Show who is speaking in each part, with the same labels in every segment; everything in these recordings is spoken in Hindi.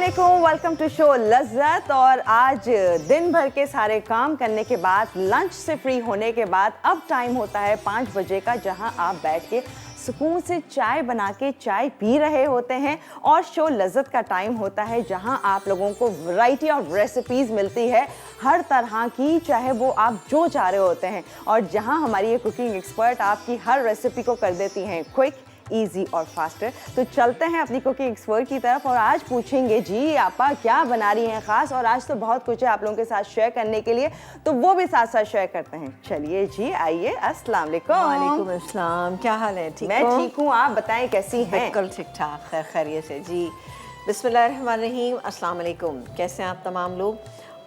Speaker 1: अस्सलामुअलैकुम, वेलकम टू शो लज्जत। और आज दिन भर के सारे काम करने के बाद, लंच से फ्री होने के बाद अब टाइम होता है 5 बजे का, जहां आप बैठ के सुकून से चाय बना के चाय पी रहे होते हैं। और शो लज्जत का टाइम होता है जहां आप लोगों को वैरायटी ऑफ रेसिपीज़ मिलती है हर तरह की, चाहे वो आप जो चाह रहे होते हैं। और जहां हमारी ये कुकिंग एक्सपर्ट आपकी हर रेसिपी को कर देती हैं क्विक, इजी और फास्टर। तो चलते हैं अपनी कुकिंग एक्सपर्ट की तरफ और आज पूछेंगे जी आपा क्या बना रही हैं खास। और आज तो बहुत कुछ है आप लोगों के साथ शेयर करने के लिए, तो वो भी साथ साथ शेयर करते हैं। चलिए जी आइए। अस्सलाम वालेकुम।
Speaker 2: वालेकुम अस्सलाम, क्या हाल है? ठीक
Speaker 1: मैं ठीक हूँ, आप बताएं कैसी हैं?
Speaker 2: बिल्कुल ठीक ठाक, खैर खैरियत से जी। बिस्मिल्लाहिर्रहमानिर्रहीम, अस्सलाम वालेकुम। कैसे हैं आप तमाम लोग?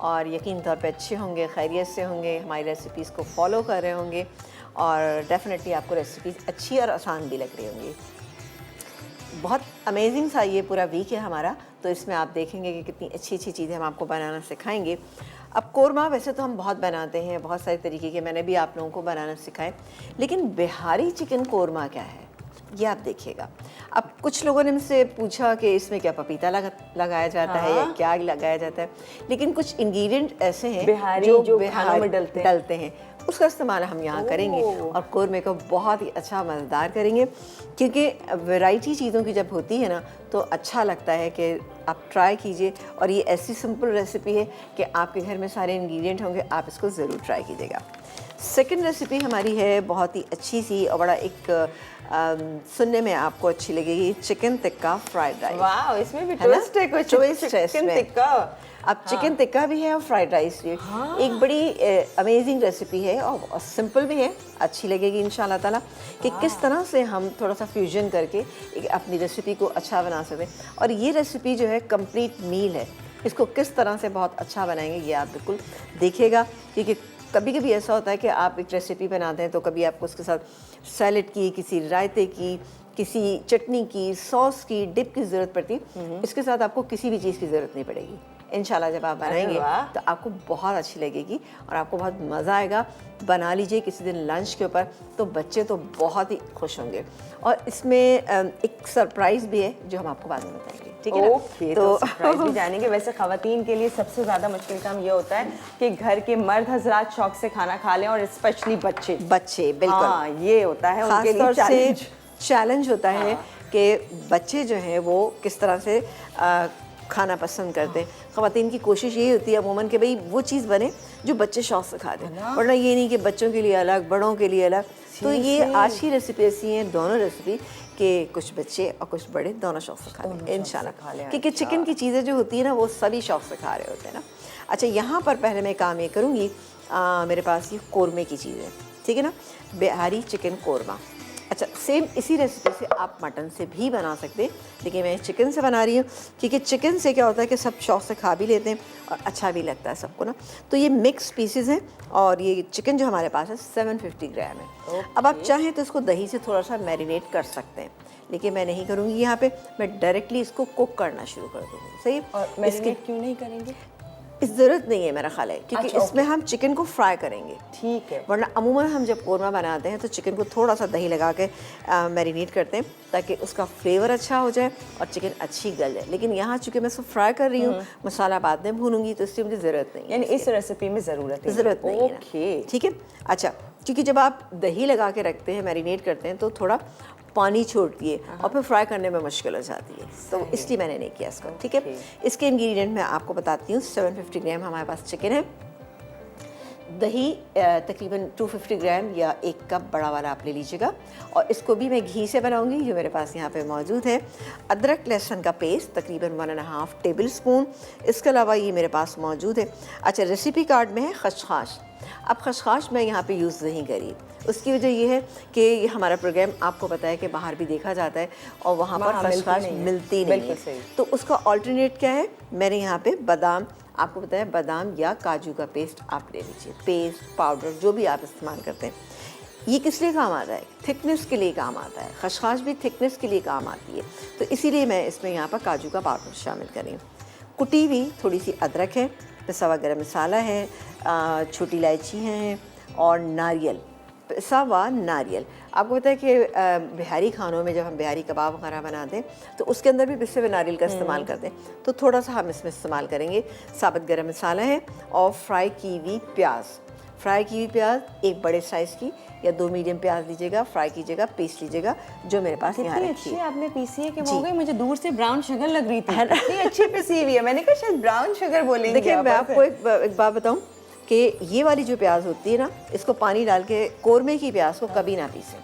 Speaker 2: और यकीन तौर पे अच्छे होंगे, खैरियत से होंगे, हमारी रेसिपीज़ को फॉलो कर रहे होंगे और डेफिनेटली आपको रेसिपीज़ अच्छी और आसान भी लग रही होंगी। बहुत अमेजिंग सा ये पूरा वीक है हमारा, तो इसमें आप देखेंगे कि कितनी अच्छी अच्छी चीज़ें हम आपको बनाना सिखाएंगे। अब कोरमा वैसे तो हम बहुत बनाते हैं, बहुत सारे तरीके के मैंने भी आप लोगों को बनाना सिखाए, लेकिन बिहारी चिकन कोरमा क्या है ये आप देखिएगा। अब कुछ लोगों ने मुझसे पूछा कि इसमें क्या पपीता लगाया जाता है या क्या लगाया जाता है, लेकिन कुछ इंग्रेडिएंट ऐसे हैं
Speaker 1: बिहारी जो खानों में डलते हैं,
Speaker 2: उसका इस्तेमाल हम यहाँ करेंगे और कोरमे को बहुत ही अच्छा मज़ेदार करेंगे। क्योंकि वैरायटी चीज़ों की जब होती है ना तो अच्छा लगता है कि आप ट्राई कीजिए। और ये ऐसी सिंपल रेसिपी है कि आपके घर में सारे इंग्रेडिएंट होंगे, आप इसको ज़रूर ट्राई कीजिएगा। सेकंड रेसिपी हमारी है बहुत ही अच्छी सी और बड़ा एक सुनने में आपको अच्छी लगेगी, चिकन टिक्का फ्राइड राइस।
Speaker 1: वाह, इसमें भी ट्विस्ट है कुछ। चिकन टिक्का,
Speaker 2: अब चिकन टिक्का भी है और फ्राइड राइस भी। एक बड़ी अमेजिंग रेसिपी है और सिंपल भी है, अच्छी लगेगी इंशाल्लाह ताला कि किस तरह से हम थोड़ा सा फ्यूजन करके एक अपनी रेसिपी को अच्छा बना सकते हैं। और ये रेसिपी जो है कंप्लीट मील है, इसको किस तरह से बहुत अच्छा बनाएंगे ये आप बिल्कुल देखिएगा। क्योंकि कभी कभी ऐसा होता है कि आप एक रेसिपी बनाते हैं तो कभी आपको उसके साथ सैलेड की, किसी रायते की, किसी चटनी की, सॉस की, डिप की ज़रूरत पड़ती है। इसके साथ आपको किसी भी चीज़ की ज़रूरत नहीं पड़ेगी। इंशाल्लाह जब आप बनाएंगे तो आपको बहुत अच्छी लगेगी और आपको बहुत मज़ा आएगा। बना लीजिए किसी दिन लंच के ऊपर, तो बच्चे तो बहुत ही खुश होंगे। और इसमें एक सरप्राइज़ भी है जो हम आपको बाद में बताएंगे, ठीक है
Speaker 1: ना? तो सरप्राइज भी जानेंगे। वैसे ख़वातीन के लिए सबसे ज़्यादा मुश्किल काम ये होता है कि घर के मर्द हज़रात शौक से खाना खा लें और स्पेशली बच्चे बिल्कुल। हाँ, ये होता है उनके लिए
Speaker 2: चैलेंज होता है कि बच्चे जो हैं वो किस तरह से खाना पसंद करते हैं। ख़वातीन की कोशिश यही होती है अमूमन कि भाई वो चीज़ बने जो बच्चे शौक से खाते हैं, वरना ये नहीं कि बच्चों के लिए अलग, बड़ों के लिए अलग। तो ये आज की रेसिपी ऐसी हैं, दोनों रेसिपी कि कुछ बच्चे और कुछ बड़े दोनों शौक से खा लें इंशाल्लाह। क्योंकि चिकन की चीज़ें जो होती है ना वो सभी शौक से खा रहे होते हैं ना। अच्छा, यहाँ पर पहले मैं काम ये करूँगी, मेरे पास ये कोरमे की चीज़ है, ठीक है ना, बिहारी चिकन कोरमा। अच्छा, सेम इसी रेसिपी से आप मटन से भी बना सकते हैं, लेकिन मैं चिकन से बना रही हूँ क्योंकि चिकन से क्या होता है कि सब शौक से खा भी लेते हैं और अच्छा भी लगता है सबको ना। तो ये मिक्स पीसेस हैं और ये चिकन जो हमारे पास है 750 ग्राम है। अब आप चाहें तो इसको दही से थोड़ा सा मैरिनेट कर सकते हैं, लेकिन मैं नहीं करूँगी यहाँ पे, मैं डायरेक्टली इसको कुक करना शुरू कर दूँगी। सही,
Speaker 1: और मैरिनेट क्यों नहीं करेंगे?
Speaker 2: इस ज़रूरत नहीं है मेरा ख्याल है, क्योंकि इसमें हम चिकन को फ्राई करेंगे,
Speaker 1: ठीक है।
Speaker 2: वरना अमूमन हम जब कोरमा बनाते हैं तो चिकन को थोड़ा सा दही लगा के मैरिनेट करते हैं ताकि उसका फ्लेवर अच्छा हो जाए और चिकन अच्छी गल जाए। लेकिन यहाँ चूँकि मैं इसको फ्राई कर रही हूँ, मसाला बाद में भूनूंगी, तो इसलिए मुझे ज़रूरत नहीं है,
Speaker 1: यानी इस रेसिपी में ज़रूरत
Speaker 2: नहीं है, ठीक है। अच्छा, क्योंकि जब आप दही लगा के रखते हैं, मैरिनेट करते हैं, तो थोड़ा पानी छोड़ती है और फिर फ्राई करने में मुश्किल हो जाती है, तो इसलिए मैंने नहीं किया इसको, ठीक है। इसके इंग्रेडिएंट मैं आपको बताती हूँ। 750 ग्राम हमारे पास चिकन है, दही तकरीबन 250 ग्राम या 1 कप बड़ा वाला आप ले लीजिएगा, और इसको भी मैं घी से बनाऊंगी जो मेरे पास यहाँ पे मौजूद है। अदरक लहसुन का पेस्ट तकरीबन 1.5 टेबल स्पून, इसके अलावा ये मेरे पास मौजूद है। अच्छा, रेसिपी कार्ड में है खसखस। अब खसखस मैं यहाँ पे यूज़ नहीं करी, उसकी वजह ये है कि ये हमारा प्रोग्राम आपको पता है कि बाहर भी देखा जाता है और वहाँ पर खसखस मिलती नहीं है, तो उसका ऑल्टरनेट क्या है, मैंने यहाँ पे बादाम, आपको पता है बादाम या काजू का पेस्ट आप ले लीजिए, पेस्ट पाउडर जो भी आप इस्तेमाल करते हैं। ये किस लिए काम आता है? थिकनेस के लिए काम आता है, खसखस भी थिकनेस के लिए काम आती है, तो इसीलिए मैं इसमें यहाँ पर काजू का पाउडर शामिल कर रही हूँ। कुटी हुई थोड़ी सी अदरक है, पिसा हुआ गरम मसाला है, छोटी इलायची हैं और नारियल, पिसा हुआ नारियल। आपको पता है कि बिहारी खानों में जब हम बिहारी कबाब वगैरह बनाते हैं तो उसके अंदर भी पिसे हुए नारियल का इस्तेमाल करते हैं, तो थोड़ा सा हम इसमें इस्तेमाल करेंगे। साबुत गरम मसाला है और फ्राई की हुई प्याज। फ्राई की हुई प्याज एक बड़े साइज़ की या 2 मीडियम प्याज लीजिएगा, फ्राई कीजिएगा, पीस लीजिएगा, जो मेरे पास यहाँ रखी है।
Speaker 1: आपने पीसी है कि वो हो गई, मुझे दूर से ब्राउन शुगर लग रही थी, इतनी अच्छी पिसी हुई है, मैंने कहा शायद ब्राउन शुगर बोलेंगे।
Speaker 2: देखिए मैं आपको एक बात बताऊं कि ये वाली जो प्याज होती है ना, इसको पानी डाल के कोरमे की प्याज को कभी ना पीसें,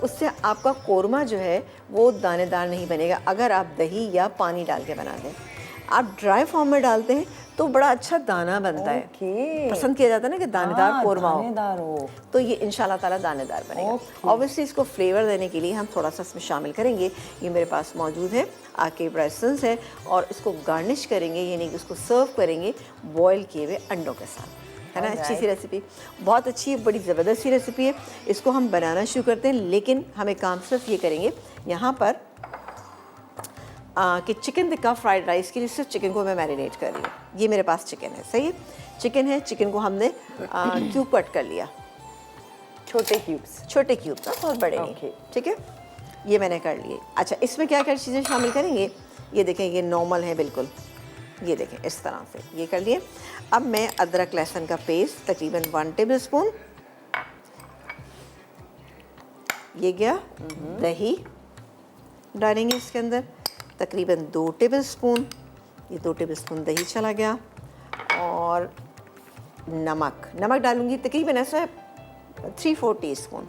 Speaker 2: उससे आपका कोरमा जो है वो दानेदार नहीं बनेगा। अगर आप दही या पानी डाल के बना दें, आप ड्राई फॉर्म में डालते हैं तो बड़ा अच्छा दाना बनता है। पसंद किया जाता है ना कि दानेदार कोरमा हो, तो ये इंशाल्लाह ताला दानेदार बनेगा। ऑब्वियसली इसको फ्लेवर देने के लिए हम थोड़ा सा इसमें शामिल करेंगे, ये मेरे पास मौजूद है आके ब्रेसन्स है, और इसको गार्निश करेंगे, यानी कि उसको सर्व करेंगे बॉयल किए हुए अंडों के साथ, है ना। अच्छी सी रेसिपी, बहुत अच्छी, बड़ी ज़बरदस्त सी रेसिपी है। इसको हम बनाना शुरू करते हैं, लेकिन हम एक काम सिर्फ ये करेंगे यहाँ पर कि चिकन टिक्का फ्राइड राइस के लिए सिर्फ चिकन को मैं मैरिनेट कर रही हूँ। ये मेरे पास चिकन है, सही है, चिकन है, चिकन को हमने क्यूब कट कर लिया, छोटे क्यूब्स, बहुत बड़े नहीं, ठीक है, ये मैंने कर लिए। अच्छा, इसमें क्या क्या चीज़ें शामिल करेंगे, ये देखें, ये नॉर्मल है बिल्कुल, ये देखें इस तरह से ये कर लिए। अब मैं अदरक लहसुन का पेस्ट तकरीबन 1 टेबल स्पून, ये गया, दही डालेंगे इसके अंदर तकरीबन 2 टेबल स्पून, ये 2 टेबल स्पून दही चला गया, और नमक डालूंगी तकरीबन ऐसा 3-4 टीस्पून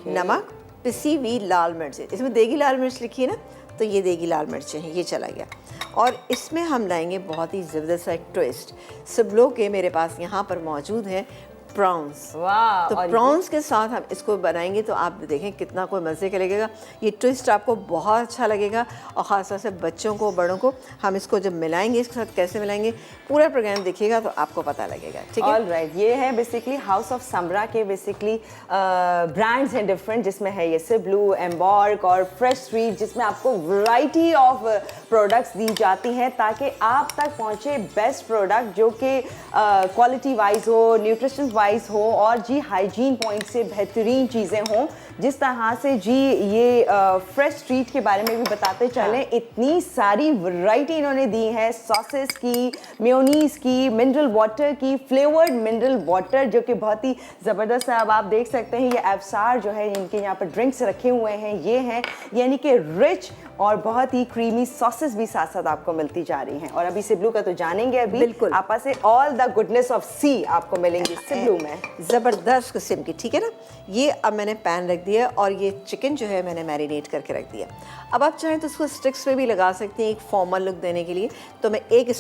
Speaker 2: नमक। पिसी हुई लाल मिर्च, इसमें देगी लाल मिर्च लिखी है ना, तो ये देगी लाल मिर्चें हैं, ये चला गया। और इसमें हम लाएंगे बहुत ही ज़बरदस्त एक ट्विस्ट, सिबलो के मेरे पास यहाँ पर मौजूद है प्रॉन्स। तो प्रॉन्स के साथ हम इसको बनाएंगे तो आप देखें कितना कोई मज़े का लगेगा। ये ट्विस्ट आपको बहुत अच्छा लगेगा, और ख़ास तौर से बच्चों को, बड़ों को। हम इसको जब मिलाएंगे, इसके साथ कैसे मिलाएंगे, पूरा प्रोग्राम देखिएगा तो आपको पता लगेगा, ठीक है।
Speaker 1: ऑलराइट, ये है बेसिकली हाउस ऑफ समरा के बेसिकली ब्रांड्स हैं डिफरेंट, जिसमें है ये सिबलू, एम्बॉर्क और फ्रेश स्वीट, जिसमें आपको वैरायटी ऑफ प्रोडक्ट्स दी जाती हैं ताकि आप तक पहुँचे बेस्ट प्रोडक्ट जो कि क्वालिटी वाइज हो, न्यूट्रिशन वाइज हो, और जी हाइजीन पॉइंट से बेहतरीन चीज़ें हों। जिस तरह से जी ये फ्रेश स्ट्रीट के बारे में भी बताते चलें, इतनी सारी वैरायटी इन्होंने दी है, सॉसेस की, मेयोनीज की, मिनरल वाटर की, फ्लेवर्ड मिनरल वाटर जो कि बहुत ही ज़बरदस्त है। अब आप देख सकते हैं ये एवसार जो है, इनके यहाँ पर ड्रिंक्स रखे हुए हैं, ये हैं यानी कि रिच और बहुत ही क्रीमी सॉसेस भी साथ साथ आपको मिलती जा रही हैं। और अभी सिबलू का तो जानेंगे, अभी
Speaker 2: बिल्कुल
Speaker 1: आपा से ऑल द गुडनेस ऑफ सी आपको मिलेंगी सिबलू में,
Speaker 2: ज़बरदस्त किस्म की, ठीक है ना। ये अब मैंने पैन रख दिया, और ये चिकन जो है मैंने मैरिनेट करके रख दिया। अब आप चाहें तो उसको स्टिक्स पे भी लगा सकती हैं एक फॉर्मल लुक देने के लिए, तो मैं एक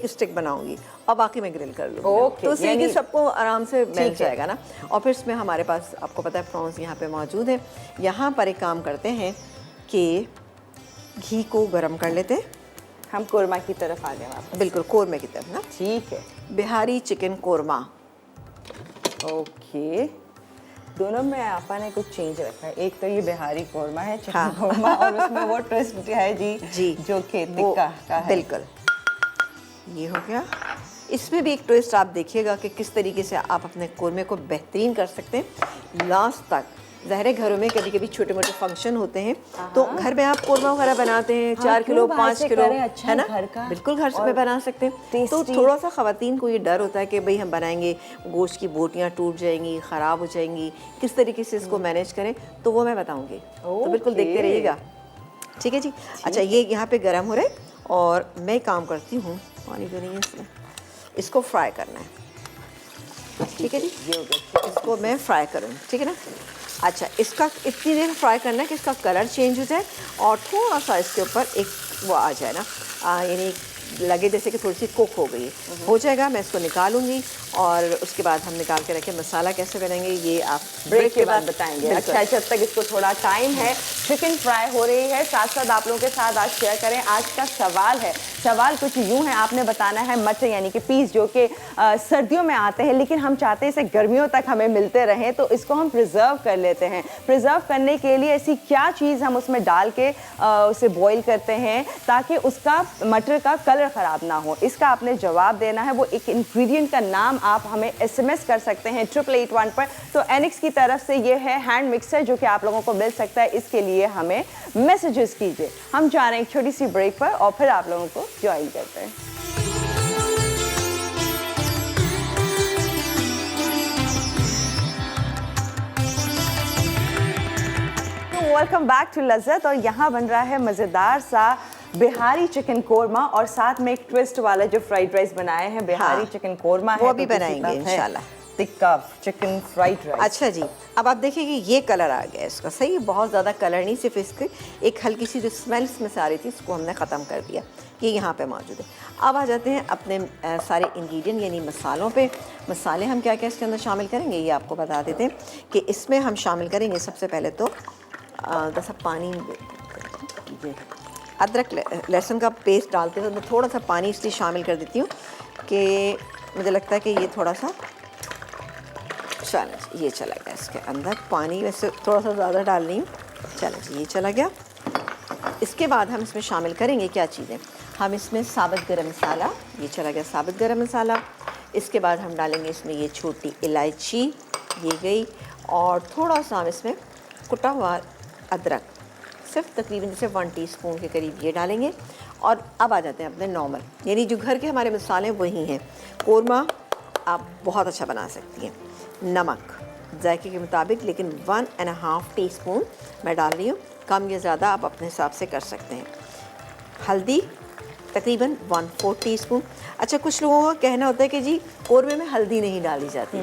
Speaker 2: स्टिक बनाऊंगी और बाकी मैं ग्रिल कर लूँगी, तो उससे कि सबको आराम से मिल जाएगा ना। और फिर इसमें हमारे पास, आपको पता है, प्रॉन्स यहाँ पे मौजूद है। यहाँ पर एक काम करते हैं कि घी को गर्म कर लेते हैं,
Speaker 1: हम कोरमा की तरफ आ गए वापस।
Speaker 2: बिल्कुल कोरमे की तरफ ना,
Speaker 1: ठीक है।
Speaker 2: बिहारी चिकन कोरमा,
Speaker 1: ओके, दोनों में आपा ने कुछ चेंज रखा है। एक तो ये बिहारी कोरमा है, चिकन कोरमा, और उसमें वो ट्विस्ट है जी जो कि टिक्का का है।
Speaker 2: बिल्कुल, ये हो गया। इसमें भी एक ट्विस्ट आप देखिएगा कि किस तरीके से आप अपने कोरमे को बेहतरीन कर सकते हैं लास्ट तक। ज़ाहिर है घरों में कभी कभी छोटे मोटे फंक्शन होते हैं, तो घर में आप कोरमा वगैरह बनाते हैं, 4 किलो 5 किलो,
Speaker 1: अच्छा
Speaker 2: है ना,
Speaker 1: घर का,
Speaker 2: बिल्कुल घर में बना सकते हैं। तो थोड़ा सा ख़वातीन को ये डर होता है कि भाई हम बनाएंगे, गोश्त की बोटियाँ टूट जाएंगी, ख़राब हो जाएंगी, किस तरीके से इसको मैनेज करें, तो वो मैं बताऊँगी, तो बिल्कुल देखते रहिएगा, ठीक है जी। अच्छा, ये यहाँ पे गर्म हो रहा है, और मैं काम करती हूँ, पानी तो नहीं है इसमें, इसको फ्राई करना है, ठीक है जी। इसको मैं फ्राई करूँ, ठीक है ना। अच्छा, इसका इतनी देर फ्राई करना है कि इसका कलर चेंज हो जाए, और थोड़ा सा इसके ऊपर एक वो आ जाए ना, यानी लगे जैसे कि थोड़ी सी कुक हो गई हो जाएगा। मैं इसको निकालूंगी, और उसके बाद हम निकाल के रखें। मसाला कैसे बनाएंगे ये आप
Speaker 1: ब्रेक के बाद बताएंगे। अच्छा, जब तक इसको थोड़ा टाइम है, चिकन फ्राई हो रही है, साथ साथ आप लोगों के साथ आज शेयर करें। आज का सवाल कुछ यूँ है, आपने बताना है मटर यानी कि पीस जो कि सर्दियों में आते हैं, लेकिन हम चाहते हैं इसे गर्मियों तक हमें मिलते रहें, तो इसको हम प्रिजर्व कर लेते हैं। प्रिजर्व करने के लिए ऐसी क्या चीज़ हम उसमें डाल के उसे बॉईल करते हैं ताकि उसका मटर का कलर कलर ख़राब ना हो, इसका आपने जवाब देना है। वो एक इंग्रेडिएंट का नाम आप हमें SMS कर सकते हैं 8881 पर। तो एनिक्स की तरफ से ये है हैंड मिक्सर जो कि आप लोगों को मिल सकता है, इसके लिए हमें मैसेजेस कीजिए। हम जा रहे हैं एक छोटी सी ब्रेक पर और फिर आप लोगों को ज्वाइन करते हैं। Welcome back to Lazzat. और यहाँ बन रहा है मज़ेदार सा बिहारी चिकन कोरमा और साथ में एक ट्विस्ट वाला जो फ्राइड राइस बनाए हैं बिहारी चिकन कोरमा है,
Speaker 2: वो भी बनाएंगे इंशाल्लाह।
Speaker 1: Tikka chicken fried rice.
Speaker 2: अच्छा जी, अब आप देखिए कि ये कलर आ गया इसका, सही, बहुत ज़्यादा कलर नहीं, सिर्फ इसके एक हल्की सी जो स्मेल इसमें से आ रही थी उसको हमने ख़त्म कर दिया। ये यहाँ पे मौजूद है। अब आ जाते हैं अपने सारे इंग्रेडिएंट यानी मसालों पे। मसाले हम क्या क्या इसके अंदर शामिल करेंगे ये आपको बता देते हैं कि इसमें हम शामिल करेंगे सबसे पहले तो दसा पानी, अदरक लहसुन का पेस्ट डालते हैं तो मैं थोड़ा सा पानी इसलिए शामिल कर देती हूँ कि मुझे लगता है कि ये थोड़ा सा चलो ये चला गया इसके अंदर पानी, वैसे थोड़ा सा ज़्यादा डाल रही हूँ। चलो जी ये चला गया। इसके बाद हम इसमें शामिल करेंगे क्या चीज़ें, हम इसमें साबुत गरम मसाला, ये चला गया साबुत गरम मसाला। इसके बाद हम डालेंगे इसमें ये छोटी इलायची, ये गई, और थोड़ा सा हम इसमें कुटा हुआ अदरक, सिर्फ तकरीबन जैसे 1 टीस्पून के करीब ये डालेंगे। और अब आ जाते हैं अपने नॉर्मल यानी जो घर के हमारे मसाले वही हैं। कोरमा आप बहुत अच्छा बना सकती हैं। नमक जायके के मुताबिक, लेकिन 1.5 टीस्पून मैं डाल रही हूँ, कम या ज़्यादा आप अपने हिसाब से कर सकते हैं। हल्दी तकरीबन 1/4 टीस्पून। अच्छा, कुछ लोगों का कहना होता है कि जी कोरमे में हल्दी नहीं डाली जाती,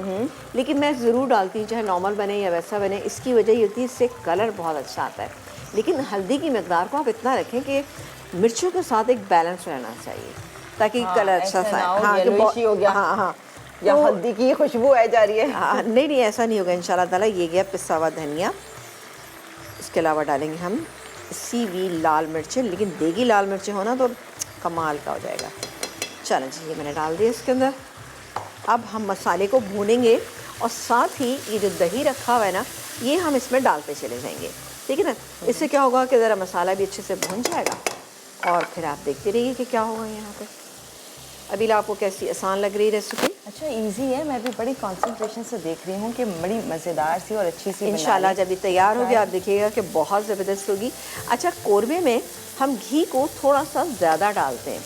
Speaker 2: लेकिन मैं ज़रूर डालती हूँ, चाहे नॉर्मल बने या वैसा बने। इसकी वजह ये होती है इससे कलर बहुत अच्छा आता है, लेकिन हल्दी की मकदार को आप इतना रखें कि मिर्चों के साथ एक बैलेंस रहना चाहिए ताकि कलर अच्छा सा,
Speaker 1: हाँ हाँ, या
Speaker 2: तो
Speaker 1: हल्दी की खुशबू आ जा रही है।
Speaker 2: हाँ, नहीं ऐसा नहीं होगा इंशाल्लाह ताला। ये गया पिसा हुआ धनिया। इसके अलावा डालेंगे हम सीवी लाल मिर्चें, लेकिन देगी लाल मिर्चें होना तो कमाल का हो जाएगा। चलो जी ये मैंने डाल दिया इसके अंदर। अब हम मसाले को भूनेंगे और साथ ही ये जो दही रखा हुआ है ना, ये हम इसमें डालते चले जाएंगे, ठीक है ना। इससे क्या होगा कि ज़रा मसाला भी अच्छे से भून जाएगा और फिर आप देखते रहिए कि क्या होगा यहाँ पे। अभी आपको कैसी आसान लग रही रेसिपी?
Speaker 1: अच्छा इजी है, मैं भी बड़ी कंसंट्रेशन से देख रही हूँ कि बड़ी मज़ेदार सी और अच्छी सी
Speaker 2: इंशाल्लाह जब ये तैयार हो गया आप देखिएगा कि बहुत ज़बरदस्त होगी। अच्छा, कोरमे में हम घी को थोड़ा सा ज़्यादा डालते हैं।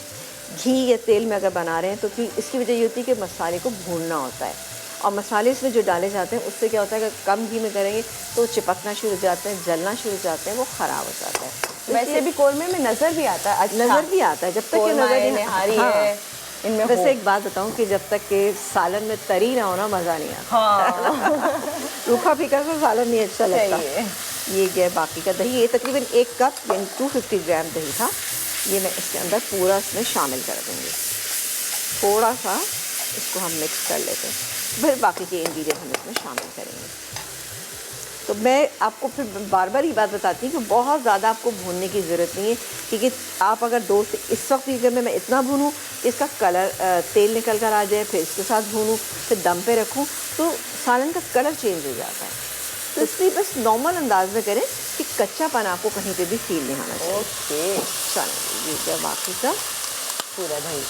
Speaker 2: घी या तेल में अगर बना रहे हैं तो फिर इसकी वजह ये होती है कि मसाले को भूनना होता है, और मसाले इसमें जो डाले जाते हैं उससे क्या होता है कि कम घी में करेंगे तो चिपकना शुरू हो जाते हैं, जलना शुरू हो जाते हैं, वो ख़राब हो जाता है।
Speaker 1: वैसे भी कोरमे में नज़र भी आता है, अच्छा
Speaker 2: नज़र भी आता है जब तक कि नज़र
Speaker 1: निहारी है इनमें।
Speaker 2: वैसे एक बात बताऊं कि जब तक के सालन में तरी ना होना मज़ा नहीं आता।
Speaker 1: हाँ।
Speaker 2: रूखा फीका सा सालन नहीं अच्छा लगता। ये गया बाकी का दही, ये तकरीबन 1 कप यानी 250 ग्राम दही था, ये मैं इसके अंदर पूरा इसमें शामिल कर दूँगी। थोड़ा सा इसको हम मिक्स कर लेते हैं, फिर बाकी के इंग्रेडिएंट हम इसमें शामिल करेंगे। तो मैं आपको फिर बार बार ये बात बताती हूँ कि बहुत ज़्यादा आपको भूनने की ज़रूरत नहीं है, क्योंकि आप अगर इस वक्त भी मैं इतना भूनूँ कि इसका कलर तेल निकल कर आ जाए, फिर इसके साथ भूनूँ, फिर दम पे रखूँ तो सालन का कलर चेंज हो जाता है। तो इसलिए बस नॉर्मल अंदाज में करें कि कच्चापन आपको कहीं पे भी फील नहीं आना चाहिए।
Speaker 1: ओके
Speaker 2: चलो ये क्या बाकी का
Speaker 1: पूरा दही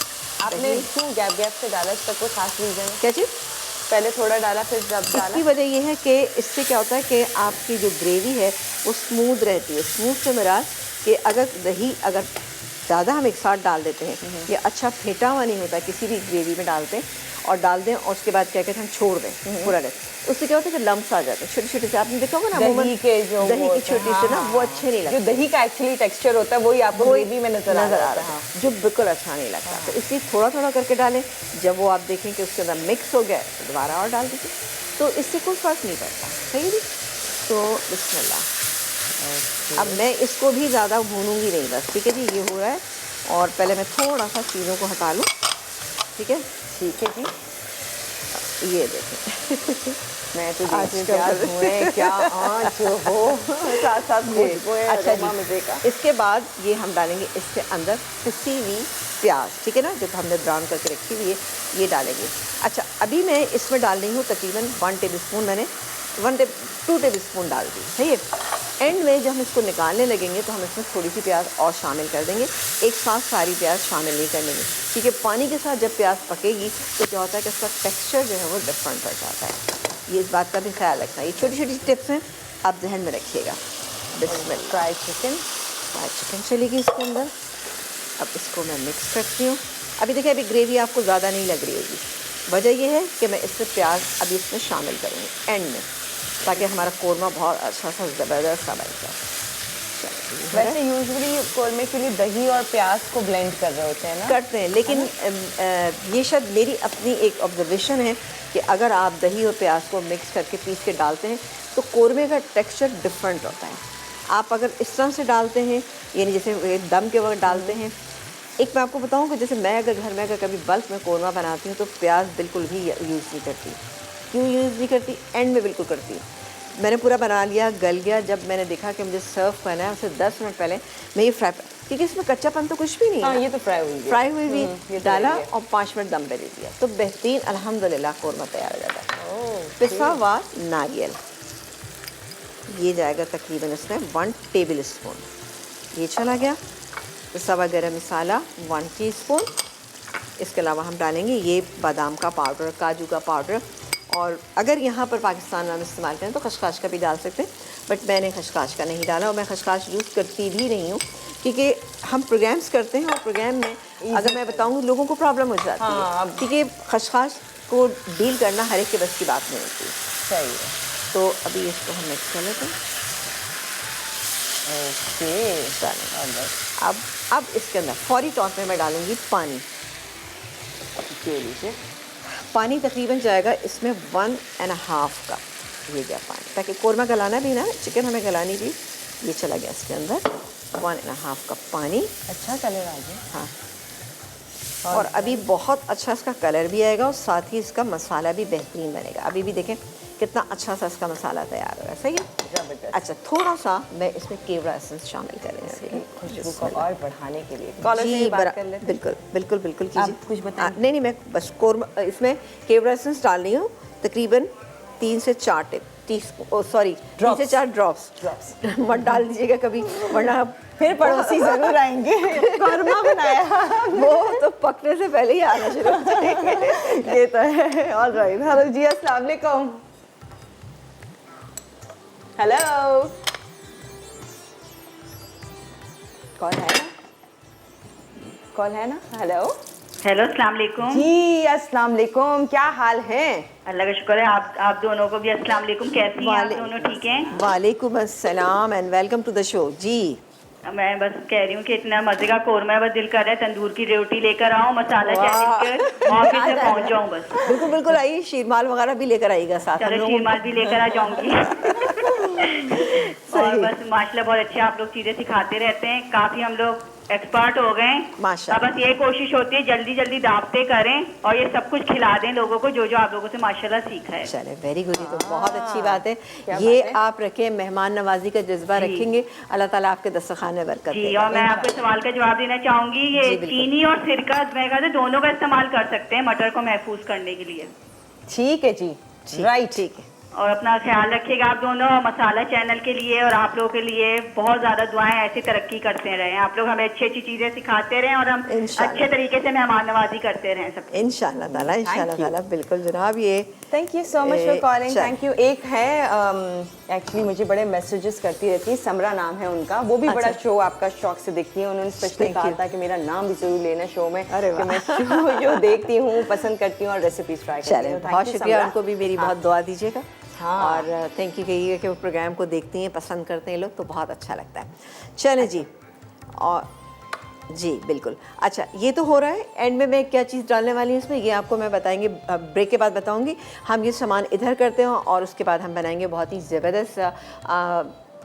Speaker 1: आपने क्यों गैप से डाला, इसका कोई खास रीज़न है?
Speaker 2: क्या चीज़?
Speaker 1: पहले थोड़ा डाला फिर जब डाला?
Speaker 2: इसकी वजह ये है कि इससे क्या होता है कि आपकी जो ग्रेवी है वो स्मूथ रहती है। स्मूथ से मेरा कि अगर दही अगर ज़्यादा हम एक साथ डाल देते हैं, ये अच्छा फेंटा हुआ नहीं होता, किसी भी ग्रेवी में डालते हैं और डाल दें और उसके बाद क्या कहते हैं हम छोड़ दें पूरा रख, उससे क्या होता है कि लम्स आ जाते हैं छोटे छोटे से। आपने देखा होगा ना
Speaker 1: दही के जो
Speaker 2: दही की छोटी से ना वो अच्छे नहीं लगते।
Speaker 1: जो दही का एक्चुअली टेक्सचर होता है वही आपको ग्रेवी में नजर आ रहा है,
Speaker 2: जो बिल्कुल अच्छा नहीं लगता। तो इसलिए थोड़ा थोड़ा करके डालें, जब वो आप देखें कि उसके अंदर मिक्स हो गया तो दोबारा और डाल दीजिए, तो इससे कोई फ़र्क नहीं पड़ता। सही है जी। तो बिस्मिल्लाह। अब मैं इसको भी ज़्यादा भूनूंगी नहीं, बस ठीक है जी। ये हो रहा है और पहले मैं थोड़ा सा चीज़ों को हटा लूँ, ठीक है?
Speaker 1: ठीक है जी।
Speaker 2: ये देखें
Speaker 1: मैं तो क्या आँच हो साथ साथ खुशबू है।
Speaker 2: अच्छा जी,
Speaker 1: मज़े का।
Speaker 2: इसके बाद ये हम डालेंगे इसके अंदर पिसी हुई प्याज, ठीक है ना, जो हमने ब्राउन करके रखी हुई है, ये डालेंगे। अच्छा, अभी मैं इसमें डाल रही हूँ तकरीबन 1 टेबल स्पून, मैंने 2 टेबल स्पून डाल दी, सही है। एंड में जब हम इसको निकालने लगेंगे तो हम इसमें थोड़ी सी प्याज और शामिल कर देंगे, एक साथ सारी प्याज शामिल नहीं कर लेंगे, क्योंकि पानी के साथ जब प्याज पकेगी तो क्या होता है कि इसका टेक्सचर जो है वो डिफरेंट हो जाता है। ये इस बात का भी ख्याल रखना, ये छोटी छोटी टिप्स हैं, आप जहन में रखिएगा। बिस्मिल्लाह। फ्राइड चिकन चलेगी इसके अंदर। अब इसको मैं मिक्स करती हूँ। अभी देखिए, अभी ग्रेवी आपको ज़्यादा नहीं लग रही होगी, वजह यह है कि मैं इसमें प्याज अभी इसमें शामिल करूँगी एंड में, ताकि हमारा कोरमा बहुत अच्छा सा ज़बरदस्त सा बन जाए।
Speaker 1: वैसे यूजुअली कोरमे के लिए दही और प्याज को ब्लेंड कर रहे होते हैं ना?
Speaker 2: करते हैं, लेकिन ये शायद मेरी अपनी एक ऑब्जर्वेशन है कि अगर आप दही और प्याज को मिक्स करके पीस के डालते हैं तो कोरमे का टेक्सचर डिफरेंट होता है। आप अगर इस तरह से डालते हैं, यानी जैसे दम के वक्त डालते हैं, एक मैं आपको बताऊं कि जैसे मैं अगर घर में अगर कभी बल्क में कोरमा बनाती हूँ तो प्याज बिल्कुल भी यूज़ नहीं करती। क्यों यूज़ नहीं करती? एंड में बिल्कुल करती हूँ। मैंने पूरा बना लिया, गल गया, जब मैंने देखा कि मुझे सर्व करना है उससे 10 मिनट पहले मैं ये फ्राई, क्योंकि इसमें कच्चापन तो कुछ भी नहीं है।
Speaker 1: ये तो फ्राई हुई
Speaker 2: भी डाला और 5 मिनट दम पे दे दिया तो बेहतरीन अल्हम्दुलिल्लाह कोरमा तैयार हो जाता है। पिसा हुआ नारियल ये जाएगा तकरीबन इसमें 1 टेबल स्पून, ये चला गया। पिसा हुआ गरम मसाला 1 टीस्पून। इसके अलावा हम डालेंगे ये बादाम का पाउडर, काजू का पाउडर, और अगर यहाँ पर पाकिस्तान में हम इस्तेमाल करें तो खशखाश का भी डाल सकते हैं, बट मैंने खशखाश का नहीं डाला और मैं खशखाश यूज़ करती भी नहीं हूँ, क्योंकि हम प्रोग्राम्स करते हैं और प्रोग्राम में अगर मैं बताऊँ लोगों को प्रॉब्लम हो जाती है, क्योंकि खशखाश को डील करना हर एक के बस की बात नहीं होती।
Speaker 1: सही है।
Speaker 2: तो अभी इसको हम मिक्स कर लेते हैं। अब इसके अंदर फौरी तौर पे मैं डालूंगी पानी।
Speaker 1: लीजिए,
Speaker 2: पानी तकरीबन जाएगा इसमें 1.5 कप, ये गया पानी, ताकि कोरमा गलाना भी ना, चिकन हमें गलानी भी। ये चला गया इसके अंदर 1.5 कप पानी।
Speaker 1: अच्छा कलर आ गया।
Speaker 2: हाँ, और अभी बहुत अच्छा इसका कलर भी आएगा और साथ ही इसका मसाला भी बेहतरीन बनेगा। अभी भी देखें कितना अच्छा सा इसका मसाला तैयार हो रहा है। सही है। अच्छा, थोड़ा सा मैं इसमें केवड़ा एसेंस शामिल करेंगे
Speaker 1: खुशबू को और बढ़ाने के लिए। कॉलर से ही बात कर लेते हैं।
Speaker 2: बिल्कुल बिल्कुल बिल्कुल कीजिए।
Speaker 1: आप कुछ बताएं।
Speaker 2: नहीं, मैं बस कोरमा इसमें केवड़ा एसेंस डाल रही हूँ, तकरीबन 3 से 4 टीस्पून, सॉरी 3 से 4 ड्रॉप्स मत डाल दीजिएगा कभी, वरना
Speaker 1: फिर पड़ोसी जरूर आएंगे। कोरमा बनाया
Speaker 2: वो तो पकने से पहले ही आना शुरू हो जाएंगे।
Speaker 1: ये तो है। All right. हेलो जी, अस्सलाम वालेकुम। हेलो, कौन है ना? कौन है ना? हेलो
Speaker 3: हेलो, अस्सलाम वालेकुम
Speaker 1: जी। अस्सलाम वालेकुम, क्या हाल है?
Speaker 3: अल्लाह का शुक्र है। आप दोनों को भी अस्सलाम वालेकुम। कैसी हैं आप दोनों? ठीक हैं?
Speaker 2: वालेकुम अस्सलाम and welcome to the show. जी,
Speaker 3: मैं बस कह रही हूँ कि इतना मजे का कोरमा है, बस दिल कर रहा है तंदूर की रोटी लेकर आऊँ, मसाला चैलेंज कर ऑफिस में पहुँच जाऊँ बस।
Speaker 2: बिल्कुल बिल्कुल, आइए, शीरमाल वगैरह भी लेकर आइएगा साथ।
Speaker 3: चलो, शीरमाल भी लेकर आ जाऊंगी। और बस माशाल्लाह बहुत अच्छे आप लोग चीजें सिखाते रहते हैं, काफी हम लोग एक्सपर्ट हो गए
Speaker 2: माशाल्लाह।
Speaker 3: बस यही कोशिश होती है जल्दी जल्दी दावतें करें और ये सब कुछ खिला दें लोगों को जो जो आप लोगों से माशाल्लाह सीखा है।
Speaker 2: चले, वेरी गुड, तो बहुत अच्छी बात है। ये आप रखें, मेहमान नवाजी का जज्बा रखेंगे, अल्लाह ताला आपके दस्तरखान में बरकत
Speaker 3: जी।
Speaker 2: देगा।
Speaker 3: और मैं आपके सवाल का जवाब देना चाहूंगी, ये चीनी और सिरका मैं कहते दोनों का इस्तेमाल कर सकते हैं मटर को महफूज करने के लिए।
Speaker 1: ठीक है जी, राइट, ठीक है।
Speaker 3: और अपना ख्याल रखिएगा आप दोनों। मसाला चैनल के लिए और आप लोगों के लिए बहुत ज़्यादा दुआएं, ऐसी तरक्की करते रहें आप लोग, हमें अच्छी अच्छी चीज़ें सिखाते रहें और हम अच्छे तरीके से मेहमान नवाजी करते रहें सब।
Speaker 2: इंशाल्लाह ताला, बिल्कुल जनाब। ये
Speaker 1: thank you so much for calling. Thank you. एक है एक्चुअली मुझे बड़े मैसेजेस करती रहती है, समरा नाम है उनका, वो भी बड़ा शो आपका शौक से देखती है। उन्होंने स्पेशली कहा था कि मेरा नाम भी जरूर लेना शो में, कि मैं शो देखती हूँ, पसंद करती हूँ और रेसिपीज ट्राई करती हूँ।
Speaker 2: बहुत शुक्रिया, उनको भी मेरी बहुत दुआ दीजिएगा। और थैंक यू कहिएगा कि वो प्रोग्राम को देखती हैं, पसंद करते हैं लोग, तो बहुत अच्छा लगता है। चलें जी, और जी बिल्कुल। अच्छा, ये तो हो रहा है। एंड में मैं क्या चीज़ डालने वाली हूँ इसमें, ये आपको मैं बताएंगे, ब्रेक के बाद बताऊंगी। हम ये सामान इधर करते हैं और उसके बाद हम बनाएंगे बहुत ही ज़बरदस्त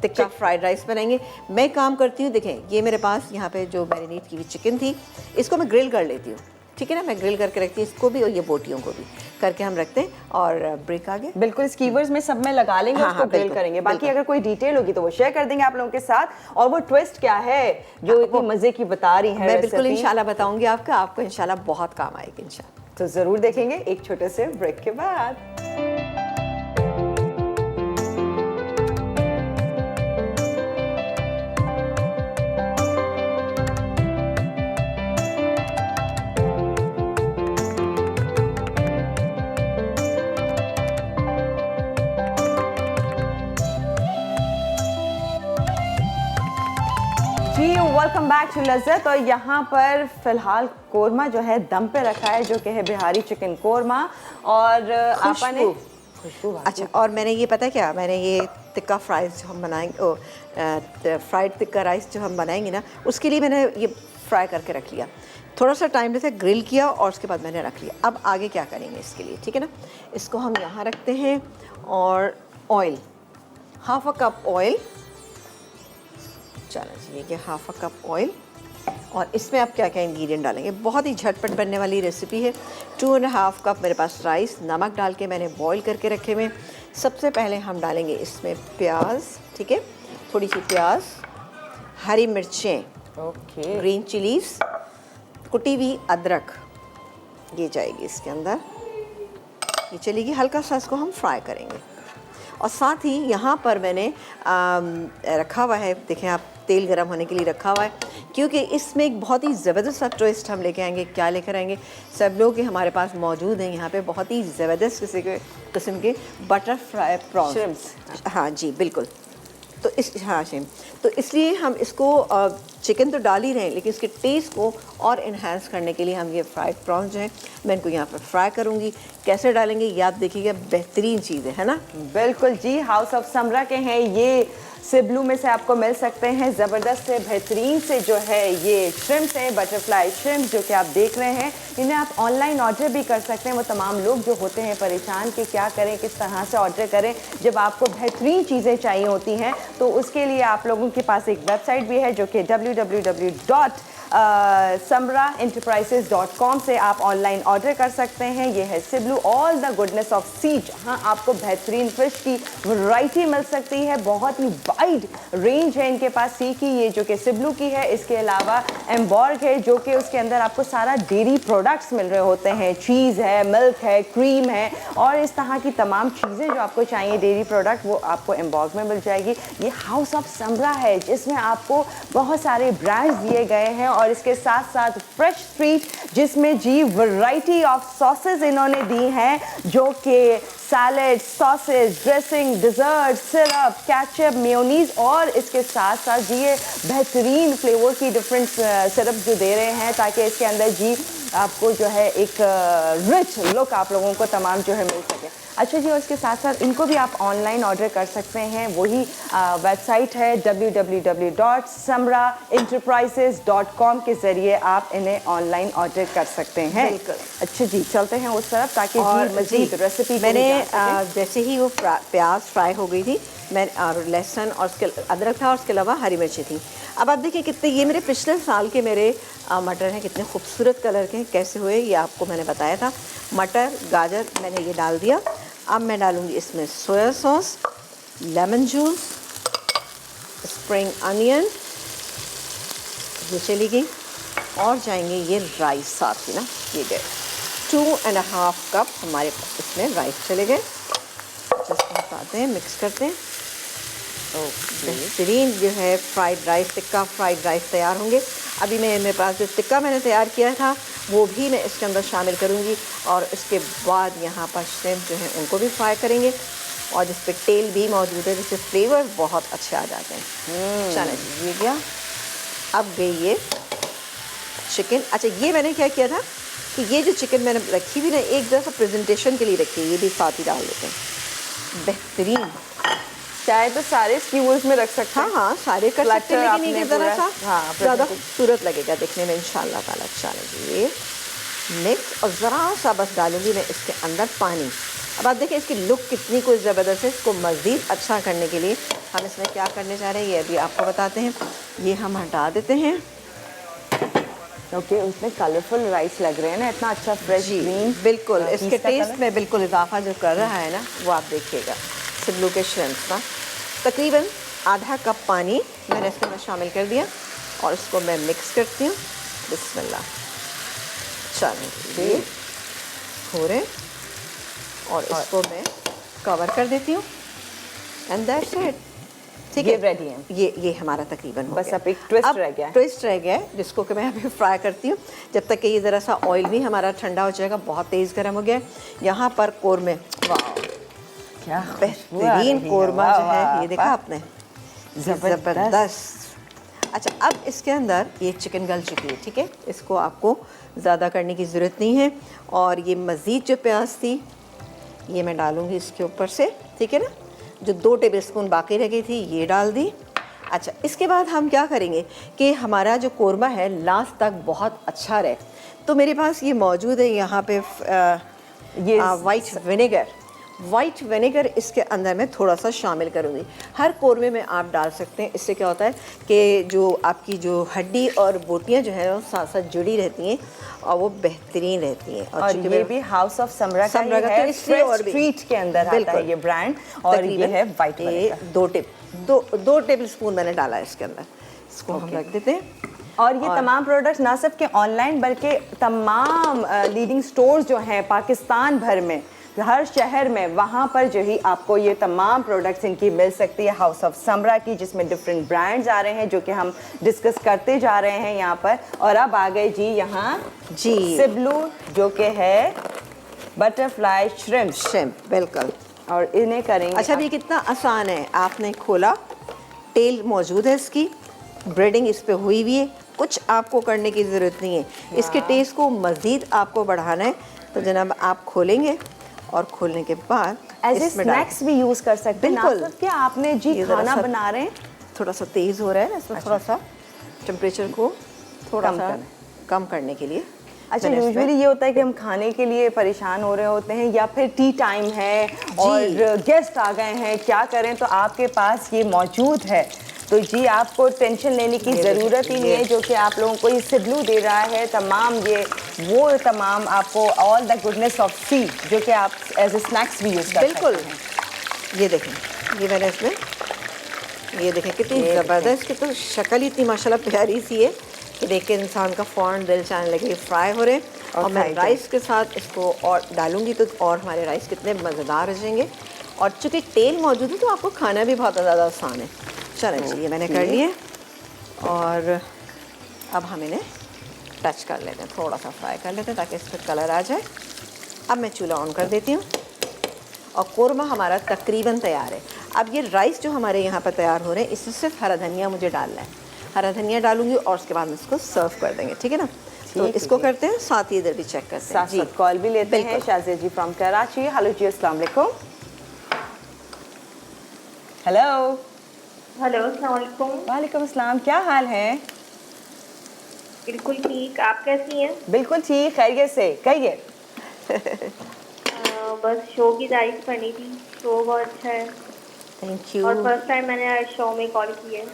Speaker 2: टिक्का फ्राइड राइस बनाएंगे। मैं काम करती हूँ, देखें ये मेरे पास यहाँ पे जो मैरिनेट की हुई चिकन थी, इसको मैं ग्रिल कर लेती हूँ, ठीक है ना। मैं ग्रिल करके रखती हूँ इसको भी और ये बोटियों को भी करके हम रखते हैं। और ब्रेक आ गया,
Speaker 1: बिल्कुल स्कीवर्स में सब में लगा लेंगे, उसको ग्रिल करेंगे। बाकी अगर कोई डिटेल होगी तो वो शेयर कर देंगे आप लोगों के साथ। और वो ट्विस्ट क्या है जो इतनी मजे की बता रही है,
Speaker 2: मैं बिल्कुल इंशाल्लाह बताऊंगी आपको इंशाल्लाह बहुत काम आएगी इंशाल्लाह।
Speaker 1: तो जरूर देखेंगे एक छोटे से ब्रेक के बाद। जी वेलकम बैक टू लज्जत। और यहाँ पर फिलहाल कोरमा जो है दम पे रखा है, जो कि है बिहारी चिकन कोरमा। और आपा ने खुशबू।
Speaker 2: अच्छा, और मैंने ये पता है क्या, मैंने ये टिक्का फ्राइज जो हम बनाएंगे, फ्राइड टिक्का राइस जो हम बनाएंगे ना, उसके लिए मैंने ये फ्राई करके रख लिया। थोड़ा सा टाइम लेते ग्रिल किया और उसके बाद मैंने रख लिया। अब आगे क्या करेंगे इसके लिए, ठीक है ना। इसको हम यहाँ रखते हैं और oil, half a cup oil. चलो जी, ये हाफ अ कप ऑयल। और इसमें आप क्या क्या इंग्रेडिएंट डालेंगे, बहुत ही झटपट बनने वाली रेसिपी है। 2.5 कप मेरे पास राइस नमक डाल के मैंने बॉईल करके रखे हुए। सबसे पहले हम डालेंगे इसमें प्याज, ठीक है, थोड़ी सी प्याज, हरी मिर्चें,
Speaker 1: ओके,
Speaker 2: ग्रीन चिलीज, कुटी हुई अदरक, ये जाएगी इसके अंदर, ये चलेगी। हल्का सा इसको हम फ्राई करेंगे। और साथ ही यहाँ पर मैंने रखा हुआ है, देखें आप, तेल गरम होने के लिए रखा हुआ है, क्योंकि इसमें एक बहुत ही ज़बरदस्त सा ट्विस्ट हम लेके आएंगे। क्या लेकर आएंगे, सब लोग के हमारे पास मौजूद हैं यहाँ पे बहुत ही ज़बरदस्त किस्म के बटर फ्राई प्रॉन्स। हाँ जी बिल्कुल। तो तो इसलिए हम इसको चिकन तो डाल ही रहे हैं, लेकिन इसके टेस्ट को और इन्हांस करने के लिए हम ये फ्राइड प्रॉन्स जो हैं मैं इनको यहाँ पर फ्राई करूँगी। कैसे डालेंगे ये आप देखिएगा, बेहतरीन चीज़ है ना।
Speaker 1: बिल्कुल जी, हाउस ऑफ समरा के हैं ये, सिब्लू में से आपको मिल सकते हैं। ज़बरदस्त से बेहतरीन से जो है ये श्रिम्प्स हैं, बटरफ्लाई श्रिम्प्स, जो कि आप देख रहे हैं। इन्हें आप ऑनलाइन ऑर्डर भी कर सकते हैं। वो तमाम लोग जो होते हैं परेशान कि क्या करें, किस तरह से ऑर्डर करें, जब आपको बेहतरीन चीज़ें चाहिए होती हैं, तो उसके लिए आप लोगों के पास एक वेबसाइट भी है, जो कि www.samraenterprises.com से आप ऑनलाइन ऑर्डर कर सकते हैं। ये है सिब्लू, ऑल द गुडनेस ऑफ सी, जहाँ आपको बेहतरीन फिश की वैरायटी मिल सकती है। बहुत ही वाइड रेंज है इनके पास सी की, ये जो कि सिब्लू की है। इसके अलावा एम्बॉर्ग है, जो कि उसके अंदर आपको सारा डेयरी प्रोडक्ट्स मिल रहे होते हैं, चीज़ है, मिल्क है, क्रीम है, और इस तरह की तमाम चीज़ें जो आपको चाहिए डेयरी प्रोडक्ट, वो आपको एम्बॉर्ग में मिल जाएगी। ये हाउस ऑफ समरा है, जिसमें आपको बहुत सारे ब्रांड्स दिए गए हैं, और इसके साथ साथ फ्रेश स्ट्रीट, जिसमें जी वैरायटी ऑफ सॉसेज इन्होंने दी हैं, जो कि salad, sausage, dressing, dessert, syrup, ketchup, mayonnaise, और इसके साथ साथ जी ये बेहतरीन फ्लेवर की डिफरेंट सिरप जो दे रहे हैं, ताकि इसके अंदर जी आपको जो है एक रिच लुक आप लोगों को तमाम जो है मिल सके। अच्छा जी, और इसके साथ साथ इनको भी आप ऑनलाइन ऑर्डर कर सकते हैं। वही वेबसाइट है www.samraenterprises.com के ज़रिए आप इन्हें ऑनलाइन ऑर्डर कर सकते हैं। अच्छा जी, चलते हैं उस तरफ, ताकि जी मज़ीद रेसिपी
Speaker 2: मैंने जैसे ही वो प्याज फ्राई हो गई थी, मैं और लहसुन और उसके अदरक था, और उसके अलावा हरी मिर्ची थी। अब आप देखिए कितने, ये मेरे पिछले साल के मेरे मटर हैं, कितने खूबसूरत कलर के हैं, कैसे हुए ये आपको मैंने बताया था। मटर, गाजर मैंने ये डाल दिया। अब मैं डालूँगी इसमें soya sauce, lemon juice, spring onion, ये चली गई, और जाएंगे ये राइस साथ ही ना, ये गए 2.5 कप हमारे इसमें राइस चले गए। जिसको हटाते हैं, मिक्स करते हैं, बेहतरीन जो है fried rice, tikka fried rice तैयार होंगे। अभी मेरे पास जो टिक्का मैंने तैयार किया था वो भी मैं इसके अंदर शामिल करूँगी, और इसके बाद यहाँ पर श्रिम्प जो हैं उनको भी फ्राई करेंगे, और जिस पे तेल भी मौजूद है, जिससे फ्लेवर बहुत अच्छे आ जाते हैं। चलें जी, ये गया। अब गई ये चिकन। अच्छा, ये मैंने क्या किया था कि ये जो चिकन मैंने रखी हुई ना, एक जैसा प्रेजेंटेशन के लिए रखी है, ये भी साथ ही डाल देते हैं। बेहतरीन,
Speaker 1: चाहे तो सारे स्क्यूल्स में रख सकते हैं।
Speaker 2: हाँ, सारे कर सकते हैं, लेकिन ये ज़रा सा ज़्यादा
Speaker 1: बिल्कुल।
Speaker 2: खूबसूरत लगेगा देखने में इंशाल्लाह ताला। चलें ये मिक्स, और ज़रा सा बस डालूंगी मैं इसके अंदर पानी। अब आप देखिए इसकी लुक कितनी कोई ज़बरदस्त है। इसको मज़ीद अच्छा करने के लिए हम इसमें क्या करने जा रहे हैं, ये अभी आपको बताते हैं। ये हम हटा देते हैं।
Speaker 1: ओके, उसमें कलरफुल राइस लग रहे हैं ना, इतना अच्छा फ्रेश ग्रीन।
Speaker 2: बिल्कुल, इसके टेस्ट में बिल्कुल इजाफा जो कर रहा है ना, वो आप देखिएगा। सिब्लू के श्रिम्प्स का तकरीबन आधा कप पानी मैंने इसके अंदर शामिल कर दिया, और इसको मैं मिक्स करती हूँ। बिस्मिल्लाह। चलिए, हो रहे, और इसको मैं कवर कर देती हूँ, एंड दैट्स इट। ठीक है,
Speaker 1: रेडी है।
Speaker 2: ये हमारा तकरीबन हो
Speaker 1: बस
Speaker 2: गया।
Speaker 1: अब एक ट्विस्ट रह गया है।
Speaker 2: ट्विस्ट रह गया है, जिसको कि मैं अभी फ्राई करती हूँ, जब तक कि ये ज़रा सा ऑयल भी हमारा ठंडा हो जाएगा। बहुत तेज़ गर्म हो गया है। यहाँ पर कोरमे, वाह
Speaker 1: क्या
Speaker 2: बेहतरीन कोरमा जो है, ये देखा आपने, ज़बरदस्त। अच्छा, अब इसके अंदर ये चिकन गल चुकी है, ठीक है, इसको आपको ज़्यादा करने की ज़रूरत नहीं है। और ये मज़ीद जो प्याज थी ये मैं डालूँगी इसके ऊपर से, ठीक है ना। जो 2 टेबलस्पून बाकी रह गई थी ये डाल दी। अच्छा, इसके बाद हम क्या करेंगे कि हमारा जो कोरमा है लास्ट तक बहुत अच्छा रहे, तो मेरे पास ये मौजूद है यहाँ पे ये वाइट विनेगर इसके अंदर मैं थोड़ा सा शामिल करूँगी। हर कोरमे में आप डाल सकते हैं, इससे क्या होता है कि जो आपकी जो हड्डी और बोटियाँ जो है वो साथ साथ जुड़ी रहती हैं और वो बेहतरीन रहती हैं।
Speaker 1: और ये भी हाउस ऑफ समरा का ही है,
Speaker 2: तो इसलिए और भी
Speaker 1: स्ट्रीट के अंदर आता है ये ब्रांड, और ये है वाइट विनेगर।
Speaker 2: 2 टेबलस्पून मैंने डाला है इसके अंदर, इसको हम रख देते हैं।
Speaker 1: और ये तमाम प्रोडक्ट्स ना सिर्फ के ऑनलाइन बल्कि तमाम लीडिंग स्टोर्स जो हैं पाकिस्तान भर में, हर शहर में, वहाँ पर जो ही आपको ये तमाम प्रोडक्ट्स इनकी मिल सकती है हाउस ऑफ समरा की, जिसमें डिफरेंट ब्रांड्स आ रहे हैं जो कि हम डिस्कस करते जा रहे हैं यहाँ पर। और अब आ गए जी यहाँ
Speaker 2: जी
Speaker 1: सिबलू, जो कि है बटरफ्लाई श्रिम्प,
Speaker 2: बिल्कुल।
Speaker 1: और इन्हें करेंगे।
Speaker 2: अच्छा, ये कितना आसान है, आपने खोला, तेल मौजूद है, इसकी ब्रेडिंग इस पे हुई हुई है, कुछ आपको करने की ज़रूरत नहीं है। इसके टेस्ट को मज़ीद आपको बढ़ाना है तो जनाब आप खोलेंगे और खोलने के बाद
Speaker 1: एज ए स्नैक्स भी यूज़ कर सकते हैं।
Speaker 2: बिल्कुल।
Speaker 1: ना सिर्फ कि आपने जी खाना बना रहे हैं,
Speaker 2: थोड़ा सा तेज़ हो रहा है ना, इसमें थोड़ा सा टेम्परेचर को थोड़ा सा कम करने के लिए।
Speaker 1: अच्छा, यूजुअली ये होता है कि हम खाने के लिए परेशान हो रहे होते हैं या फिर टी टाइम है और गेस्ट आ गए हैं, क्या करें, तो आपके पास ये मौजूद है, तो जी आपको टेंशन लेने की ज़रूरत ही नहीं है। जो कि आप लोगों को ये सिबलू दे रहा है तमाम, ये वो तमाम आपको ऑल द गुडनेस ऑफ सी, जो कि आप एज ए स्नैक्स भी यूज़ कर सकते हैं।
Speaker 2: बिल्कुल। ये देखें, ये मैंने इसमें, ये देखें कितनी ज़बरदस्त, की तो शक्ल ही इतनी माशाल्लाह प्यारी सी है कि देख के इंसान का फ़ौरन दिल चाहने लगे। फ्राई हो रहे हैं और मैं राइस के साथ इसको और डालूंगी तो और हमारे राइस कितने मज़ेदार हो जाएंगे। और चूँकि तेल मौजूद है तो आपको खाना भी बहुत ज़्यादा आसान है। चलें जी, ये मैंने कर लिए और अब हम इन्हें टच कर लेते हैं, थोड़ा सा फ्राई कर लेते हैं ताकि इस पर कलर आ जाए। अब मैं चूल्हा ऑन कर देती हूँ और कोरमा हमारा तकरीबन तैयार है। अब ये राइस जो हमारे यहाँ पर तैयार हो रहे हैं, इसमें सिर्फ हरा धनिया मुझे डालना है, हरा धनिया डालूंगी और उसके बाद इसको सर्व कर देंगे, ठीक है ना। तो इसको करते हैं, साथ ही इधर भी चेक करते हैं।
Speaker 1: जी, कॉल भी लेते हैं। शाजिया जी फ्रॉम कराची। हेलो जी, अस्सलाम वालेकुम। हेलो
Speaker 4: हेलो, अस्सलाम वालेकुम।
Speaker 1: वालेकुम अस्सलाम, क्या हाल है?
Speaker 4: बिल्कुल ठीक, आप कैसी हैं?
Speaker 1: बिल्कुल ठीक, खैरियत से, कहिए।
Speaker 4: बस शो की तारीफ करनी थी, शो बहुत अच्छा है।
Speaker 2: Thank you.
Speaker 4: और फर्स्ट टाइम मैंने आज शो में कॉल की है।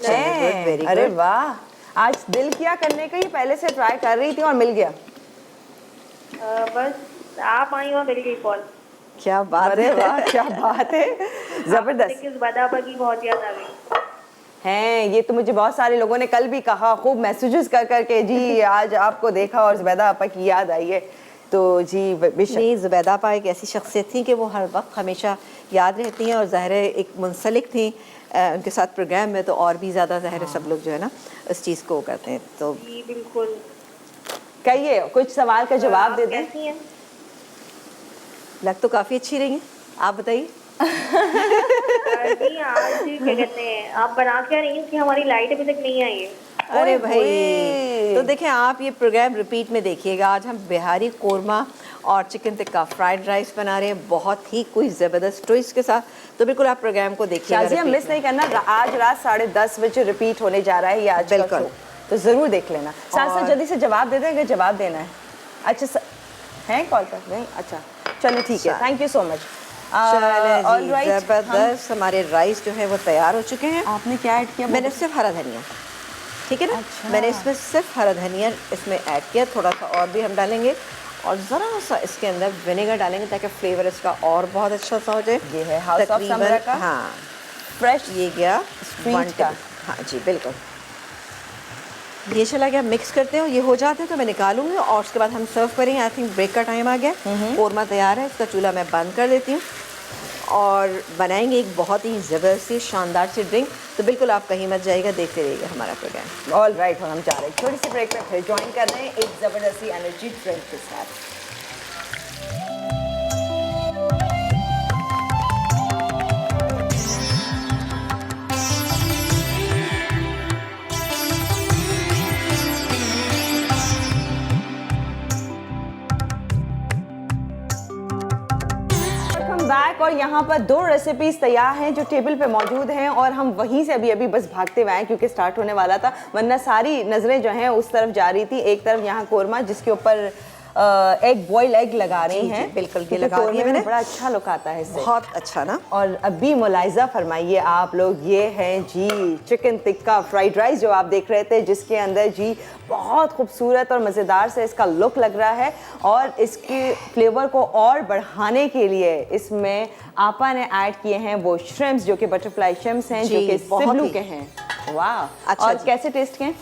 Speaker 1: है, अरे वाह, आज दिल किया करने का, ही पहले से ट्राई कर रही थी और मिल गया।
Speaker 4: बस आप आई और मिल गई कॉल।
Speaker 2: क्या बात है,
Speaker 1: वाह क्या बात है, जबरदस्त।
Speaker 4: ज़ुबैदा आपा की बहुत याद आ गई
Speaker 1: हैं, ये तो मुझे बहुत सारे लोगों ने कल भी कहा, खूब मैसेजेस कर करके जी आज आपको देखा और ज़ुबैदा आपा की याद आई है। तो जी
Speaker 2: नहीं, ज़ुबैदा आपा एक ऐसी शख्सियत थी कि वो हर वक्त हमेशा याद रहती हैं और ज़ाहिर है एक मुंसलिक थी उनके साथ प्रोग्राम में, तो और भी ज़्यादा ज़ाहिर है सब लोग जो है ना इस चीज़ को करते हैं। तो
Speaker 4: जी बिल्कुल,
Speaker 1: कहिए, कुछ सवाल का जवाब दे दें।
Speaker 4: कैसी हैं?
Speaker 2: लग तो काफ़ी अच्छी रही हैं, आप बताइए।
Speaker 4: जी आज क्या कहते हैं, आप बना क्या रही हैं कि हमारी लाइट अभी तक नहीं आई है।
Speaker 2: अरे भाई, तो देखें आप ये प्रोग्राम रिपीट में देखिएगा। आज हम बिहारी कोरमा और चिकन टिक्का फ्राइड राइस बना रहे हैं, बहुत ही कोई ज़बरदस्त ट्विस्ट के साथ। तो बिल्कुल आप प्रोग्राम को देखिएगा,
Speaker 1: शाजिया मिस नहीं करना, आज रात 10:30 बजे रिपीट होने जा रहा है ये आज का
Speaker 2: बिल्कुल।
Speaker 1: शो, तो ज़रूर देख लेना। साथ जल्दी से जवाब दे दें अगर जवाब देना है। अच्छा हैं कॉल पर नहीं? अच्छा चलो ठीक है, थैंक यू सो मच।
Speaker 2: ज़बरदस्त हमारे राइस जो है वो तैयार हो चुके हैं।
Speaker 1: आपने क्या ऐड किया?
Speaker 2: मैंने सिर्फ हरा धनिया, ठीक है ना।
Speaker 1: अच्छा।
Speaker 2: मैंने इसमें सिर्फ हरा धनिया इसमें ऐड किया, थोड़ा सा और भी हम डालेंगे और ज़रा सा इसके अंदर विनेगर डालेंगे ताकि फ्लेवर इसका और बहुत अच्छा सा हो जाए।
Speaker 1: ये है हाउस ऑफ समरा का,
Speaker 2: हाँ
Speaker 1: फ्रेश
Speaker 2: ये गया
Speaker 1: स्ट्रीट का।
Speaker 2: हाँ जी बिल्कुल, ये चला गया। मिक्स करते हैं और ये हो जाते हैं तो मैं निकालूंगी और उसके बाद हम सर्व करेंगे। आई थिंक ब्रेक का टाइम आ गया, कोरमा तैयार है, इसका चूल्हा मैं बंद कर देती हूँ और बनाएंगे एक बहुत ही ज़बरदस्त शानदार सी ड्रिंक। तो बिल्कुल आप कहीं मत जाइएगा, देखते रहिएगा हमारा प्रोग्राम।
Speaker 1: ऑल राइट, हम जा रहे हैं छोटी सी ब्रेक में, फिर ज्वाइन कर रहे हैं एक ज़बरदस्ती एनर्जी ड्रिंक के साथ। और यहाँ पर 2 रेसिपीज तैयार हैं जो टेबल पे मौजूद हैं और हम वहीं से अभी बस भागते हुए आए क्योंकि स्टार्ट होने वाला था, वरना सारी नज़रें जो हैं उस तरफ जा रही थी। एक तरफ यहाँ कोरमा जिसके ऊपर एग बॉयल एग लगा रही हैं।
Speaker 2: बिल्कुल ये लगा दिया मैंने।
Speaker 1: बड़ा अच्छा लुक आता है इससे,
Speaker 2: बहुत अच्छा ना।
Speaker 1: और अभी मुलाइजा फरमाइए आप लोग, ये हैं जी चिकन टिक्का फ्राइड राइस जो आप देख रहे थे, जिसके अंदर जी बहुत खूबसूरत और मज़ेदार से इसका लुक लग रहा है। और इसके फ्लेवर को और बढ़ाने के लिए इसमें आपा ने ऐड किए हैं वो श्रिम्प्स जो कि बटरफ्लाई श्रिम्प्स हैं, जो कि सिबलू के हैं। वाह,
Speaker 2: अच्छा
Speaker 1: और कैसे टेस्ट के?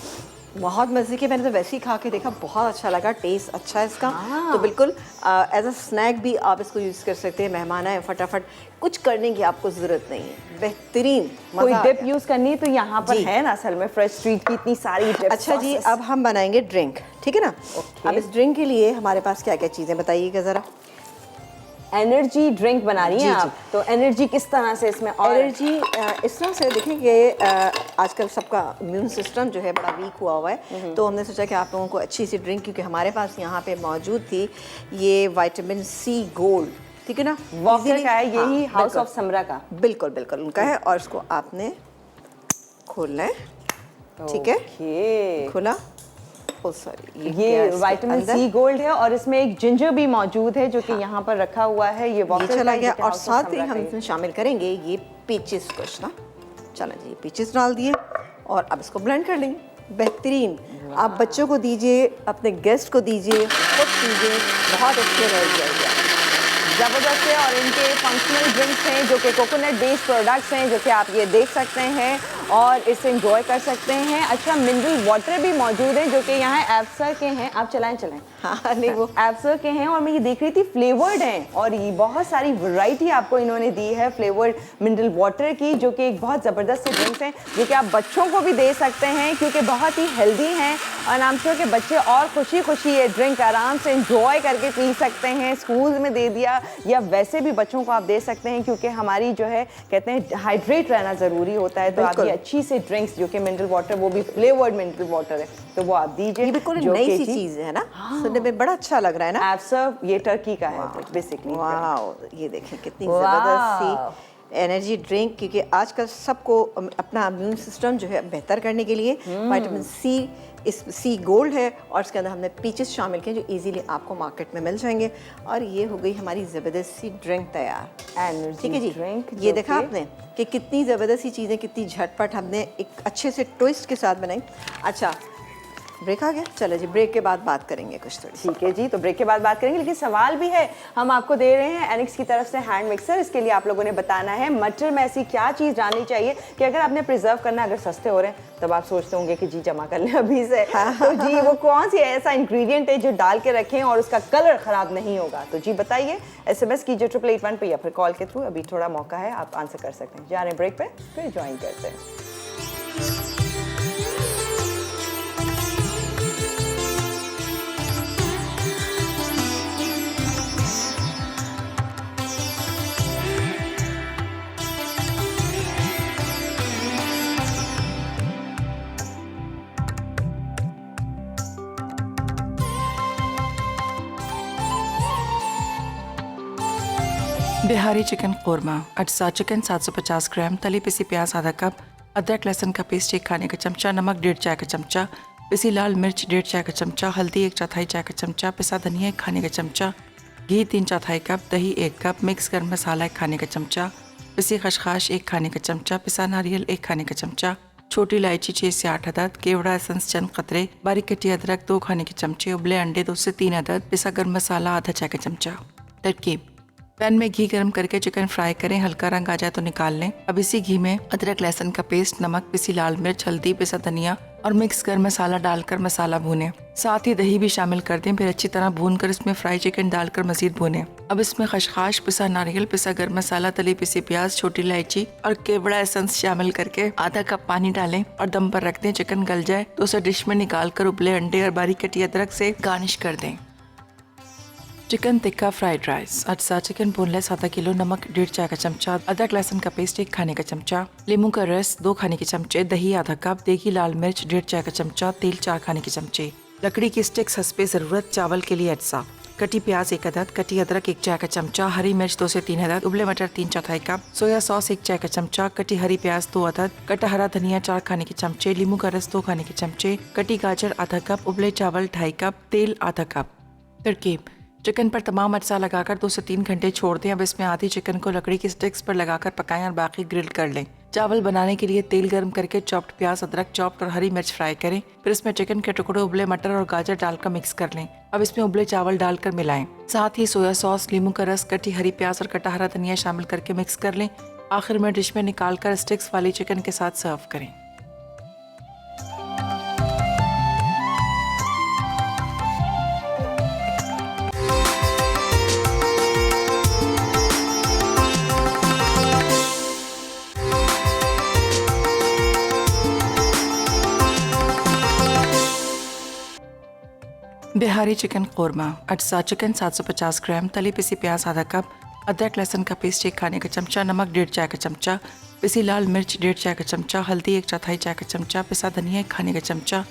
Speaker 2: बहुत मज़े के, मैंने तो वैसे ही खा के देखा, बहुत अच्छा लगा, टेस्ट अच्छा है इसका। तो बिल्कुल एज अ स्नैक भी आप इसको यूज़ कर सकते हैं। मेहमान आए, फटाफट कुछ करने की आपको ज़रूरत नहीं है, बेहतरीन।
Speaker 1: कोई डिप यूज़ करनी है तो यहाँ पर है ना, असल में फ्रेश स्ट्रीट की इतनी सारी डिप।
Speaker 2: अच्छा जी, अब हम बनाएंगे ड्रिंक, ठीक है ना। अब इस ड्रिंक के लिए हमारे पास क्या क्या चीज़ें बताइएगा ज़रा।
Speaker 1: एनर्जी ड्रिंक बना रही हैं आप, तो एनर्जी किस तरह से इसमें? और
Speaker 2: एनर्जी इस तरह से देखिए कि आजकल सबका इम्यून सिस्टम जो है बड़ा वीक हुआ है, तो हमने सोचा कि आप लोगों को अच्छी सी ड्रिंक, क्योंकि हमारे पास यहाँ पे मौजूद थी ये विटामिन सी गोल्ड, ठीक है ना।
Speaker 1: वॉकर का है, यही
Speaker 2: हाँ,
Speaker 1: हाउस ऑफ समरा का।
Speaker 2: बिल्कुल बिल्कुल उनका है। और इसको आपने खोलना है, ठीक है, खोला। ओ सॉरी,
Speaker 1: ये विटामिन सी गोल्ड है और इसमें एक जिंजर भी मौजूद है जो कि यहाँ पर रखा हुआ है। ये वॉकर
Speaker 2: चला गया। और साथ ही हम इसमें शामिल करेंगे ये पीचेस कुछ ना। चला जी, पीचेस डाल दिए और अब इसको ब्लेंड कर लेंगे। बेहतरीन, आप बच्चों को दीजिए, अपने गेस्ट को दीजिए, खुद पीजिए, बहुत अच्छे रह जाएगा।
Speaker 1: ज़बरदस्त है। और इनके फंक्शनल ड्रिंक्स हैं जो कि कोकोनट बेस्ड प्रोडक्ट्स हैं, जो कि आप ये देख सकते हैं और इसे एंजॉय कर सकते हैं। अच्छा, मिनरल वाटर भी मौजूद हैं जो कि यहाँ एप्सर के हैं। आप चलाएं।
Speaker 2: हाँ नहीं, वो
Speaker 1: एप्सर के हैं और मैं ये देख रही थी फ्लेवर्ड हैं और ये बहुत सारी वैरायटी आपको इन्होंने दी है फ्लेवर्ड मिनरल वाटर की, जो कि एक बहुत ज़बरदस्त से ड्रिंक्स हैं जो कि आप बच्चों को भी दे सकते हैं क्योंकि बहुत ही हेल्दी हैं। और आई एम श्योर कि बच्चे और खुशी खुशी ये ड्रिंक आराम से एंजॉय करके पी सकते हैं। स्कूल में दे दिया या वैसे भी बच्चों को आप दे सकते हैं, क्योंकि हमारी जो है कहते हैं हाइड्रेट रहना ज़रूरी होता है। तो आप ये अच्छी से ड्रिंक्स जो कि मिनरल वाटर, वो भी फ्लेवर्ड मिनरल वाटर है, तो वो आप दीजिए।
Speaker 2: ये बिल्कुल नई सी चीज़ है ना, सुनने में बड़ा अच्छा लग रहा है ना।
Speaker 1: एप्सर ये टर्की का है बेसिकली।
Speaker 2: वाह, ये देखें कितनी ज़बरदस्त सी एनर्जी ड्रिंक, क्योंकि आजकल सबको अपना इम्यून सिस्टम जो है बेहतर करने के लिए विटामिन सी, इस सी गोल्ड है और इसके अंदर हमने पीचेस शामिल किए जो इजीली आपको मार्केट में मिल जाएंगे। और ये हो गई हमारी ज़बरदस्त सी ड्रिंक तैयार, ठीक है जी।
Speaker 1: ड्रिंक
Speaker 2: ये देखा आपने कि कितनी ज़बरदस्त सी चीज़ें, कितनी झटपट हमने एक अच्छे से ट्विस्ट के साथ बनाई। अच्छा, ब्रेक आ गया, चलो जी ब्रेक के बाद बात करेंगे कुछ थोड़ी।
Speaker 1: ठीक है जी, तो ब्रेक के बाद बात करेंगे, लेकिन सवाल भी है हम आपको दे रहे हैं एनिक्स की तरफ से हैंड मिक्सर। इसके लिए आप लोगों ने बताना है मटर में ऐसी क्या चीज़ डालनी चाहिए कि अगर आपने प्रिजर्व करना, अगर सस्ते हो रहे हैं तब आप सोचते होंगे कि जी जमा कर लें अभी से, तो जी वो कौन सी ऐसा इंग्रेडिएंट है जो डाल के रखें और उसका कलर ख़राब नहीं होगा। तो जी बताइए, SMS कीजिए 8881 पे या फिर कॉल के थ्रू, अभी थोड़ा मौका है, आप आंसर कर सकते हैं। जा रहे हैं ब्रेक पे, फिर ज्वाइन करते हैं।
Speaker 5: बिहारी चिकन कोरमा, अटसा चिकन 750 ग्राम, तली पिसी प्याज आधा कप, अदरक लहसुन का पेस्ट 1 खाने का चमचा, नमक 1.5 चाय का चमचा, पिसी लाल मिर्च 1.5 चाय का चमचा, हल्दी 1/4 चाय का चमचा, पिसा धनिया 1 खाने का चमचा, घी 3/4 कप, दही 1 कप, मिक्स गर्म मसाला 1 खाने का चमचा, पिसी खसखस 1 खाने का चमचा, पिसा नारियल 1 खाने का चमचा, छोटी इलायची 6 से 8 अदद, केवड़ा एसेंस चंद कतरे, बारीक कटी अदरक 2 खाने के चमचे, उबले अंडे 2 से 3 अदद, पिसा गर्म मसाला आधा चाय का चमचा। तरकीब: पैन में घी गर्म करके चिकन फ्राई करें, हल्का रंग आ जाए तो निकाल लें। अब इसी घी में अदरक लहसुन का पेस्ट, नमक, पिसी लाल मिर्च, हल्दी, पिसा धनिया और मिक्स गर्म मसाला डालकर मसाला भूनें। साथ ही दही भी शामिल कर दें, फिर अच्छी तरह भूनकर इसमें फ्राई चिकन डालकर मजीद भूनें। अब इसमें खसखस, पिसा नारियल, पिसा गर्म मसाला, तली पिसी प्याज, छोटी इलायची और केवड़ा एसेंस शामिल करके आधा कप पानी डालें और दम पर रख दें। चिकन गल जाए तो उसे डिश में निकाल कर उबले अंडे और बारीक कटी अदरक से गार्निश कर दें। चिकन टिक्का फ्राइड राइस, अटसा चिकन बोनलेस आधा किलो, नमक 1.5 चाय का चमचा, अदरक लहसुन का पेस्ट 1 खाने का चमचा, नींबू का रस 2 खाने के चमचे, दही आधा कप, देगी लाल मिर्च 1.5 चाय का चमचा, तेल 4 खाने के चमचे, लकड़ी की स्टिक्स हस्बे ज़रूरत, चावल के लिए अटसा, कटी प्याज 1 अदद, कटी अदरक 1 चाय का चमचा, हरी मिर्च 2 से 3 अदद, उबले मटर 3/4 कप, सोया सॉस 1 चाय का चमचा, कटी हरी प्याज 2 अदद, कटा हरा धनिया 4 खाने के चमचे, नींबू का रस 2 खाने के चमचे, कटी गाजर आधा कप, उबले चावल 2.5 कप, तेल आधा कप। तरकीब: चिकन पर तमाम अज्जा लगाकर 2 से 3 घंटे छोड़ दें। अब इसमें आधी चिकन को लकड़ी की स्टिक्स पर लगाकर पकाएं और बाकी ग्रिल कर लें। चावल बनाने के लिए तेल गर्म करके चॉप्ड प्याज, अदरक, चॉप्ड और हरी मिर्च फ्राई करें। फिर इसमें चिकन के टुकड़े, उबले मटर और गाजर डालकर मिक्स कर लें। अब इसमें उबले चावल डालकर मिलाएं। साथ ही सोया सॉस, नींबू का रस, कटी हरी प्याज और कटा हरा धनिया शामिल करके मिक्स कर लें। आखिर में डिश में निकालकर स्टिक्स वाली चिकन के साथ सर्व करें। बिहारी चिकन कोरमा। अज्जा: चिकन 750 ग्राम, तली पिसी प्याज आधा कप, अदरक लहसुन का पेस्ट 1 खाने का चमचा, नमक 1.5 चाय का चमचा, पिसी लाल मिर्च 1.5 चाय का चमचा, हल्दी 1/4 चाय का चमचा, पिसा धनिया 1 खाने का चमचा,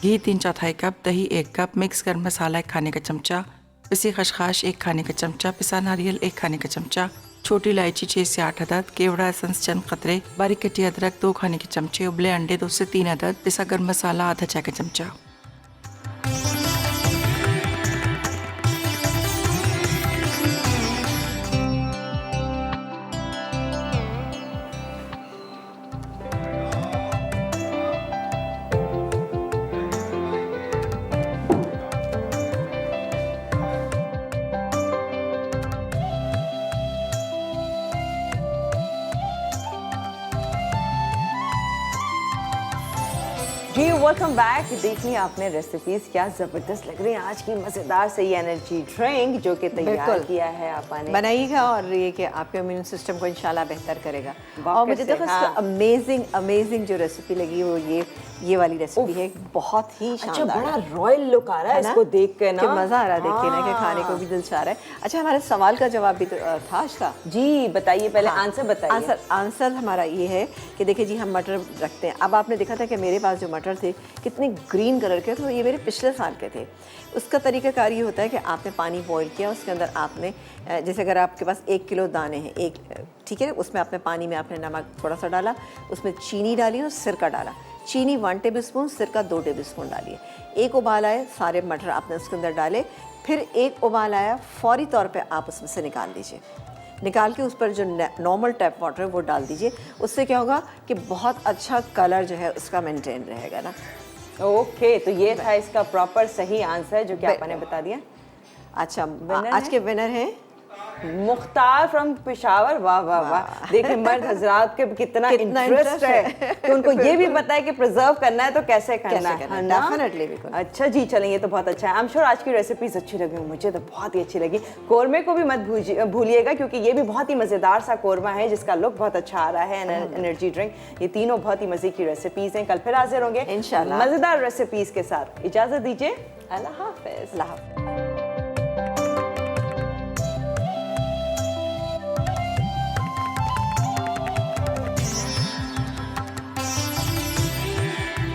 Speaker 5: घी 3/4 कप, दही 1 कप, मिक्स गर्म मसाला 1 खाने का चमचा, पिसी खसखस 1 खाने का चमचा, पिसा नारियल 1 खाने का चमचा, छोटी इलायची 6 से 8 अदद, केवड़ा एसेंस चंद कतरे, बारीक कटी अदरक 2 खाने के चमचे, उबले अंडे 2 से 3 अदद, पिसा गर्म मसाला आधा चाय का चमचा।
Speaker 1: जी वेलकम बैक। देखिए आपने रेसिपीज क्या जबरदस्त लग रही हैं। आज की मजेदार से ये एनर्जी ड्रिंक जो कि तैयार
Speaker 2: बिल्कुल।
Speaker 1: किया है आपने,
Speaker 2: बनाइएगा और ये कि आपके इम्यून सिस्टम को इंशाल्लाह बेहतर करेगा।
Speaker 1: वाह,
Speaker 2: और मुझे
Speaker 1: कैसे?
Speaker 2: देखो
Speaker 1: हाँ।
Speaker 2: अमेजिंग जो रेसिपी लगी वो ये वाली रेसिपी है, बहुत ही
Speaker 1: अच्छा
Speaker 2: शानदार
Speaker 1: बड़ा
Speaker 2: है।
Speaker 1: रॉयल लुक आ रहा है
Speaker 2: ना?
Speaker 1: इसको देख के ना,
Speaker 2: कि मजा आ रहा है देखिए ना कि खाने को भी दिल चाह रहा है। अच्छा, हमारे सवाल का जवाब भी तो था आज का।
Speaker 1: जी बताइए पहले
Speaker 2: हाँ,
Speaker 1: आंसर बताइए।
Speaker 2: आंसर हमारा ये है कि देखिए जी, हम मटर रखते हैं। अब आपने देखा था कि मेरे पास जो मटर थे कितने ग्रीन कलर के, तो ये मेरे पिछले साल के थे। उसका तरीकाकार ये होता है कि आपने पानी बॉईल किया, उसके अंदर आपने जैसे अगर आपके पास 1 किलो दाने हैं, ठीक है, उसमें आपने पानी में आपने नमक थोड़ा सा डाला, उसमें चीनी डाली और सिरका डाला। चीनी 1 टेबलस्पून, सिरका 2 टेबलस्पून डालिए। 1 उबाल आए, सारे मटर आपने उसके अंदर डाले। फिर 1 उबाल आया, फौरी तौर पे आप उसमें से निकाल लीजिए। निकाल के उस पर जो नॉर्मल टैप वाटर है वो डाल दीजिए। उससे क्या होगा कि बहुत अच्छा कलर जो है उसका मेंटेन रहेगा ना।
Speaker 1: ओके, तो ये था इसका प्रॉपर सही आंसर जो कि आपने बता दिया।
Speaker 2: अच्छा, आज के विनर हैं
Speaker 1: मुख्तार फ्रॉम पेशावर। वाह वाह वाह, देखिए मर्द हजरात के कितना इंटरेस्ट है कि उनको ये भी पता है कि प्रिजर्व करना है तो कैसे करना है ना।
Speaker 2: डेफिनेटली, बिल्कुल।
Speaker 1: अच्छा जी, चलें, ये तो बहुत अच्छा है। आई एम श्योर आज की रेसिपीज अच्छी लगी, मुझे तो बहुत ही अच्छी लगी। कोरमे को भी मत भूलिएगा क्योंकि ये भी बहुत ही मज़ेदार सा कोरमा है जिसका लुक बहुत अच्छा आ रहा है। एनर्जी ड्रिंक, ये तीनों बहुत ही मज़े की रेसिपीज हैं। कल फिर हाजिर होंगे
Speaker 2: इंशाल्लाह
Speaker 1: मज़ेदार रेसिपीज के साथ। इजाज़त दीजिए, अल्लाह हाफ़िज़।